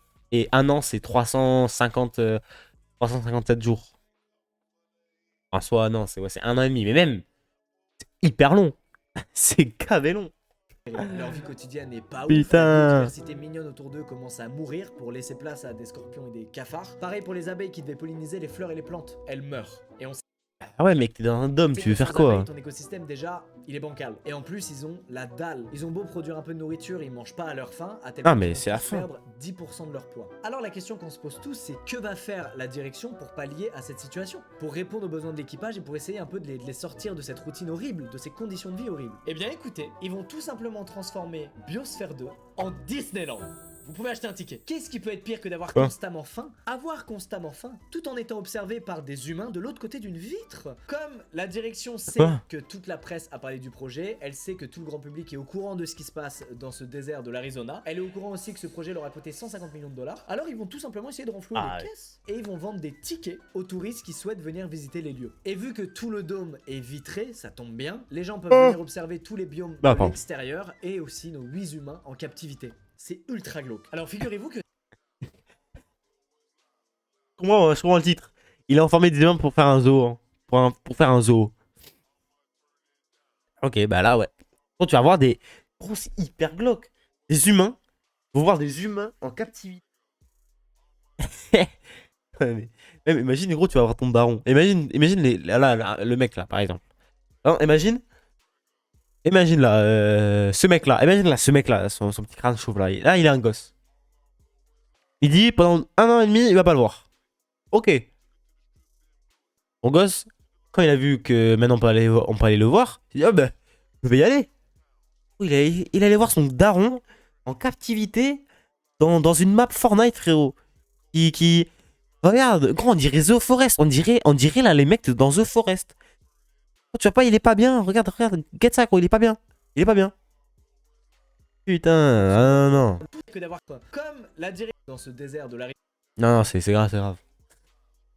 1 an, c'est 357 jours. En soi, non, c'est 1 an et demi. Mais même, c'est hyper long. C'est gavé long. Leur vie quotidienne n'est pas ouf. Putain. La biodiversité mignonne autour d'eux commence à mourir pour laisser place à des scorpions et des cafards. Pareil pour les abeilles qui devaient polliniser les fleurs et les plantes. Elles meurent. Et on Ah ouais, mec, t'es dans un dôme, tu veux faire Sans quoi? abeilles, ton écosystème déjà, il est bancal. Et en plus, ils ont la dalle. Ils ont beau produire un peu de nourriture, ils mangent pas à leur faim, à tel Ah, point mais qu'ils vont c'est à tous faim. perdre 10% de leur poids. Alors la question qu'on se pose tous, c'est que va faire la direction pour pallier à cette situation? Pour répondre aux besoins de l'équipage et pour essayer un peu de les sortir de cette routine horrible, de ces conditions de vie horribles. Eh bien écoutez, ils vont tout simplement transformer Biosphère 2 en Disneyland. Vous pouvez acheter un ticket. Qu'est-ce qui peut être pire que d'avoir Quoi constamment faim? Avoir constamment faim, tout en étant observé par des humains de l'autre côté d'une vitre. Comme la direction sait Quoi que toute la presse a parlé du projet, elle sait que tout le grand public est au courant de ce qui se passe dans ce désert de l'Arizona. Elle est au courant aussi que ce projet leur a coûté 150 millions de dollars. Alors ils vont tout simplement essayer de renflouer Ah les ouais. caisses et ils vont vendre des tickets aux touristes qui souhaitent venir visiter les lieux. Et vu que tout le dôme est vitré, ça tombe bien, les gens peuvent venir observer tous les biomes Bah, de pardon. l'extérieur et aussi nos 8 humains en captivité. C'est ultra glauque. Alors figurez-vous que Je comprends le titre. Il a enfermé des humains pour faire un zoo. Hein. Pour faire un zoo. Ok, bah là, ouais. Bon, tu vas voir des... Gros, c'est hyper glauque. Des humains. Vous voir des humains en captivité. Ouais, mais... Même, imagine, gros, tu vas avoir ton daron. Imagine là, le mec, là, par exemple. Hein, Imagine là, ce mec là, son petit crâne chauve là. Là, il a un gosse. Il dit pendant 1 an et demi, il va pas le voir. Ok. Mon gosse, quand il a vu que maintenant on peut aller le voir, il dit ah bah, je vais y aller. Il allait voir son daron en captivité dans une map Fortnite, frérot. Regarde, gros, on dirait The Forest. On dirait là les mecs dans The Forest. Tu vois pas, il est pas bien. Regarde, get ça, gros, il est pas bien. Il est pas bien. Putain, ah, non. que d'avoir quoi. Comme la direction dans ce désert de Non, c'est grave.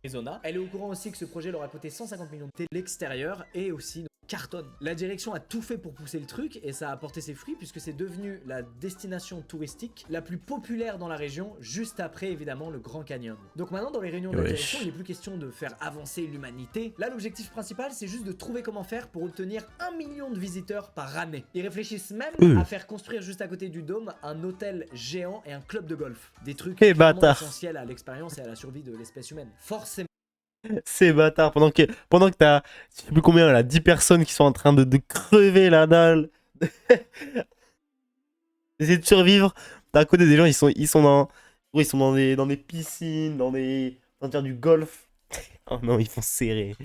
l'Arizona, elle est au courant aussi que ce projet leur a coûté 150 millions de l'extérieur et aussi cartonne. La direction a tout fait pour pousser le truc et ça a apporté ses fruits puisque c'est devenu la destination touristique la plus populaire dans la région, juste après évidemment le Grand Canyon. Donc maintenant dans les réunions de la Wesh. direction, il n'est plus question de faire avancer l'humanité. Là l'objectif principal c'est juste de trouver comment faire pour obtenir 1 million de visiteurs par année. Ils réfléchissent même à faire construire juste à côté du dôme un hôtel géant et un club de golf. Des trucs Eh, clairement bâtard. essentiels à l'expérience et à la survie de l'espèce humaine. Forcément. C'est bâtard. Pendant que t'as, je sais plus combien, là, 10 personnes qui sont en train de crever la dalle. D'essayer de survivre. T'as à côté des gens, ils sont dans des piscines, dans faire du golf. Oh non, ils font serrer.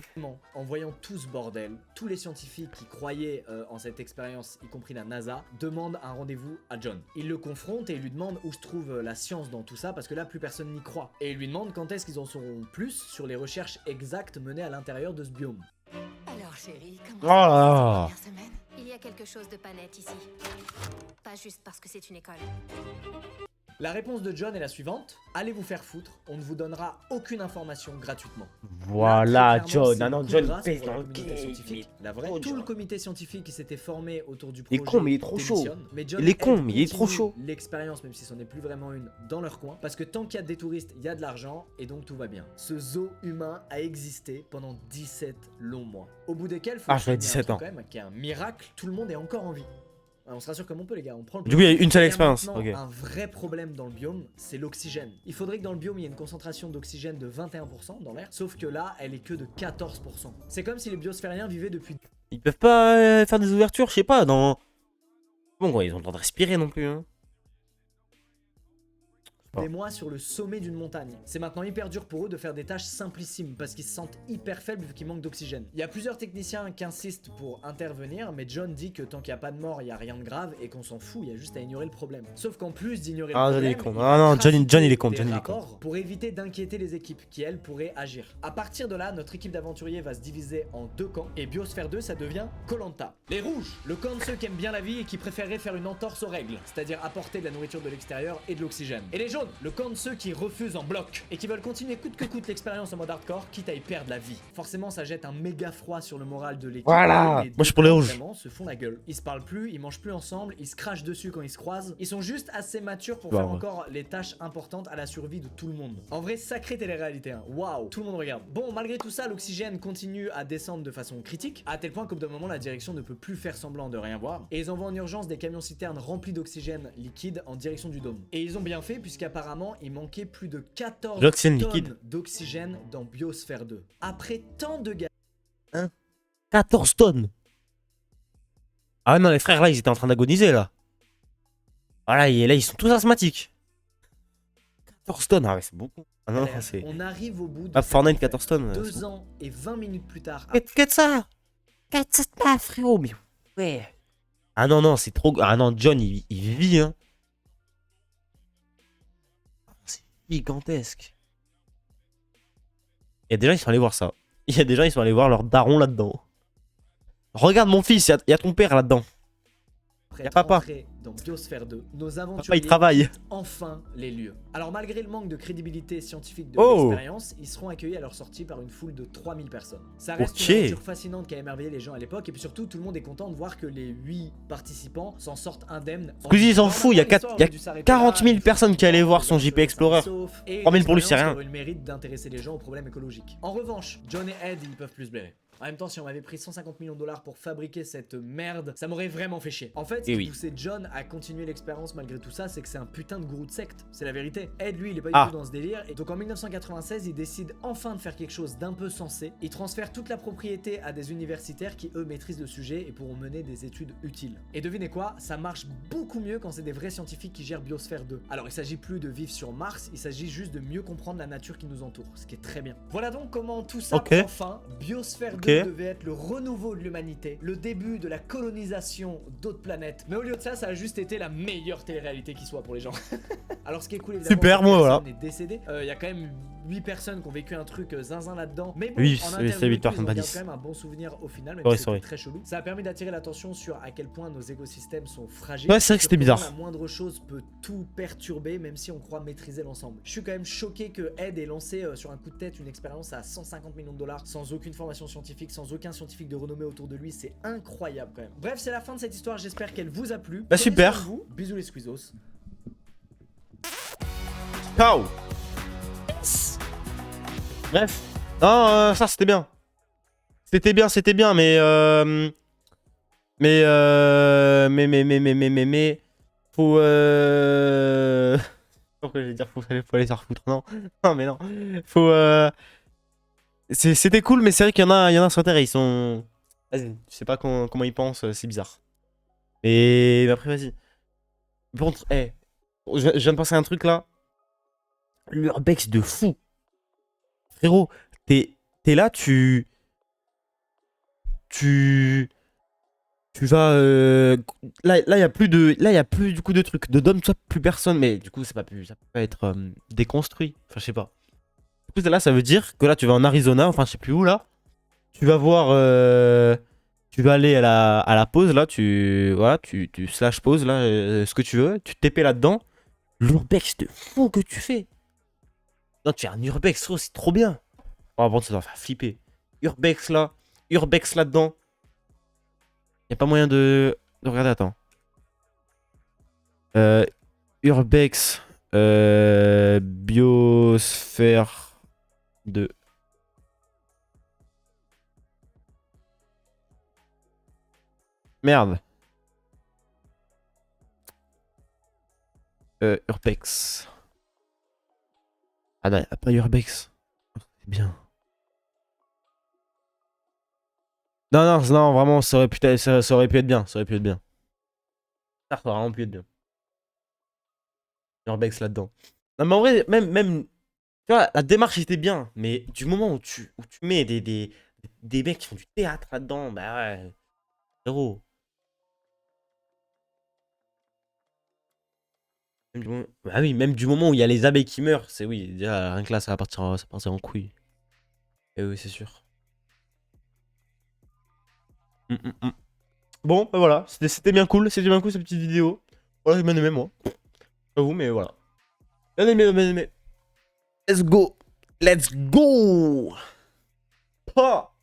En voyant tout ce bordel, tous les scientifiques qui croyaient en cette expérience, y compris la NASA, demandent un rendez-vous à John. Ils le confrontent et ils lui demandent où se trouve la science dans tout ça, parce que là, plus personne n'y croit. Et ils lui demandent quand est-ce qu'ils en sauront plus sur les recherches exactes menées à l'intérieur de ce biome. Alors chérie, comment Oh là là. ça se passe cette première semaine? Il y a quelque chose de pas net ici. Pas juste parce que c'est une école. La réponse de John est la suivante: allez vous faire foutre, on ne vous donnera aucune information gratuitement. Voilà, Là, très John. clairement, Ah non, c'est John, une coup de il grâce pèse pour la dans le communauté game. scientifique. La vraie, trop tout dur. le comité scientifique qui s'était formé autour du Il est projet con, mais il est trop chaud. démissionne. Mais John Il est con, aide mais il est trop continue chaud. l'expérience, même si ce n'est plus vraiment une, dans leur coin, parce que tant qu'il y a des touristes, il y a de l'argent et donc tout va bien. Ce zoo humain a existé pendant 17 longs mois. Au bout desquels, faut Ah, j'avais souligner un 17 truc ans. quand même, qui est un miracle, tout le monde est encore en vie. On se rassure comme on peut les gars, on prend le Du coup, il y a une seule Il y a expérience. maintenant Ok. un vrai problème dans le biome, c'est l'oxygène. Il faudrait que dans le biome, il y ait une concentration d'oxygène de 21% dans l'air, sauf que là, elle est que de 14%. C'est comme si les biosphériens vivaient depuis Ils peuvent pas faire des ouvertures, je sais pas, dans... Bon, quoi, ils ont le temps de respirer non plus, hein. des mois sur le sommet d'une montagne. C'est maintenant hyper dur pour eux de faire des tâches simplissimes parce qu'ils se sentent hyper faibles vu qu'il manque d'oxygène. Il y a plusieurs techniciens qui insistent pour intervenir, mais John dit que tant qu'il n'y a pas de mort, il n'y a rien de grave et qu'on s'en fout, il y a juste à ignorer le problème. Sauf qu'en plus d'ignorer Ah, le John, il est problème, con. il Ah va non, John, trafiquer il est con, des John, il est con. rapports pour éviter d'inquiéter les équipes qui, elles, pourraient agir. À partir de là, notre équipe d'aventuriers va se diviser en 2 camps et Biosphère 2, ça devient Koh-Lanta. Les rouges, le camp de ceux qui aiment bien la vie et qui préféreraient faire une entorse aux règles, c'est-à-dire apporter de la nourriture de l'extérieur et de l'oxygène. Et les jaunes, le camp de ceux qui refusent en bloc et qui veulent continuer coûte que coûte l'expérience en mode hardcore, quitte à y perdre la vie. Forcément, ça jette un méga froid sur le moral de l'équipe. Voilà. Et les Moi, je suis deux pour les camps, rouges. vraiment, se font la gueule. Ils se parlent plus, ils mangent plus ensemble, ils se crachent dessus quand ils se croisent. Ils sont juste assez matures pour Bah, faire ouais. encore les tâches importantes à la survie de tout le monde. En vrai, sacrée télé-réalité, hein. Waouh, tout le monde regarde. Bon, malgré tout ça, l'oxygène continue à descendre de façon critique, à tel point qu'au bout d'un moment, la direction ne peut plus faire semblant de rien voir. Et ils envoient en urgence des camions citernes remplis d'oxygène liquide en direction du dôme. Et ils ont bien fait, puisqu'apparemment, il manquait plus de 14 L'oxygène tonnes liquide. d'oxygène dans Biosphère 2. Après tant de galères, Hein 14 tonnes. Ah non, les frères, là, ils étaient en train d'agoniser, là. Voilà, et là, ils sont tous asthmatiques. 14 tonnes, ah ouais, c'est beaucoup. Ah non, Alerte, c'est... on arrive au bout de Ah, cette Fortnite, affaire. 14 tonnes. 2 ans et 20 minutes plus tard. Que de ça. Que de ça, pas, frérot, mais ouais. Ah non, non, c'est trop... Ah non, John, il vit, hein. C'est gigantesque. Il y a des gens, ils sont allés voir ça. Il y a des gens, ils sont allés voir leur daron là-dedans. Regarde mon fils, il y a ton père là-dedans. Après y a être papa. entrés dans Biosphère 2, nos Papa, aventuriers il travaille. enfin les lieux. Alors malgré le manque de crédibilité scientifique de Oh. l'expérience, ils seront accueillis à leur sortie par une foule de 3000 personnes. Ça reste Ok. une aventure fascinante qui a émerveillé les gens à l'époque, et puis surtout tout le monde est content de voir que les 8 participants s'en sortent indemnes. Squeezie, il s'en Normalement, fout, il y a l'histoire aurait dû s'arrêter 40 000 là, personnes qui allaient voir son JP Explorer. sauf- et 3000 pour lui, c'est l'expérience rien. qui aurait eu le mérite d'intéresser les gens aux problèmes écologiques. En revanche, John et Ed, ils peuvent plus se blairer. En même temps, si on m'avait pris 150 millions de dollars pour fabriquer cette merde, ça m'aurait vraiment fait chier. En fait, ce Eh qui oui. poussait John à continuer l'expérience malgré tout ça, c'est que c'est un putain de gourou de secte. C'est la vérité. Ed, lui, il est pas Ah. du tout dans ce délire. Et donc en 1996, il décide enfin de faire quelque chose d'un peu sensé. Il transfère toute la propriété à des universitaires qui, eux, maîtrisent le sujet et pourront mener des études utiles. Et devinez quoi, ça marche beaucoup mieux quand c'est des vrais scientifiques qui gèrent Biosphère 2. Alors il s'agit plus de vivre sur Mars, il s'agit juste de mieux comprendre la nature qui nous entoure, ce qui est très bien. Voilà donc comment tout ça Ok. prend fin. Biosphère 2 devait être le renouveau de l'humanité, le début de la colonisation d'autres planètes. Mais au lieu de ça, ça a juste été la meilleure télé-réalité qui soit pour les gens. Alors ce qui est cool évidemment, Super, c'est que moi, voilà. personne n'est décédé. Il y a quand même 8 personnes qui ont vécu un truc zinzin là-dedans. Mais bon, Oui, en c'est interview, 8 ils personnes, en pas gardent 10. quand même un bon souvenir au final, même Sorry, si c'était sorry. très chelou. Ça a permis d'attirer l'attention sur à quel point nos écosystèmes sont fragiles. Ouais, c'est vrai que sur c'était comment bizarre. La moindre chose peut tout perturber, même si on croit maîtriser l'ensemble. Je suis quand même choqué que Ed ait lancé sur un coup de tête une expérience à 150 millions de dollars, sans aucune formation scientifique, sans aucun scientifique de renommée autour de lui. C'est incroyable quand même. Bref, c'est la fin de cette histoire. J'espère qu'elle vous a plu. Bah, Prenez super. soin de vous. Bisous les squeezos. Ciao. Bref. Non, ça c'était bien. C'était bien, mais faut pourquoi je vais dire faut aller se refoutre, non. Non mais non. Faut c'était cool, mais c'est vrai qu'il y en a sur Terre, ils sont vas-y, je sais pas comment ils pensent, c'est bizarre. Mais après vas-y. Bon, je viens de penser à un truc là. L'urbex de fou. Frérot, t'es là, tu vas là il y a plus du coup de trucs de Dom, soit plus personne, mais du coup ça peut pas être déconstruit, enfin je sais pas. Du coup là ça veut dire que là tu vas en Arizona, enfin je sais plus où là, tu vas voir tu vas aller à la pause là, tu slash pause là, ce que tu veux, tu te TP là-dedans. L'urbex de fou que tu fais. Non, tu fais un urbex, c'est trop bien. Oh bon, ça doit faire flipper. Urbex là-dedans. Y a pas moyen de regarder, attends. Urbex Biosphère 2. Merde. Urbex. Ah non, y a pas Urbex. C'est bien. Non, vraiment, ça aurait pu être bien. Ça aurait pu être bien. Ça aurait vraiment pu être bien. Urbex là-dedans. Non, mais en vrai, même. Tu vois, la démarche était bien. Mais du moment où tu mets des mecs qui font du théâtre là-dedans, bah ouais. Frérot. Bah oui, même du moment où il y a les abeilles qui meurent, c'est oui, déjà rien que là ça va partir en couille. Et oui, c'est sûr. Bon, bah voilà, c'était bien cool cette petite vidéo. Voilà, j'ai bien aimé moi. Pas vous, mais voilà. Bien aimé. Let's go. Pa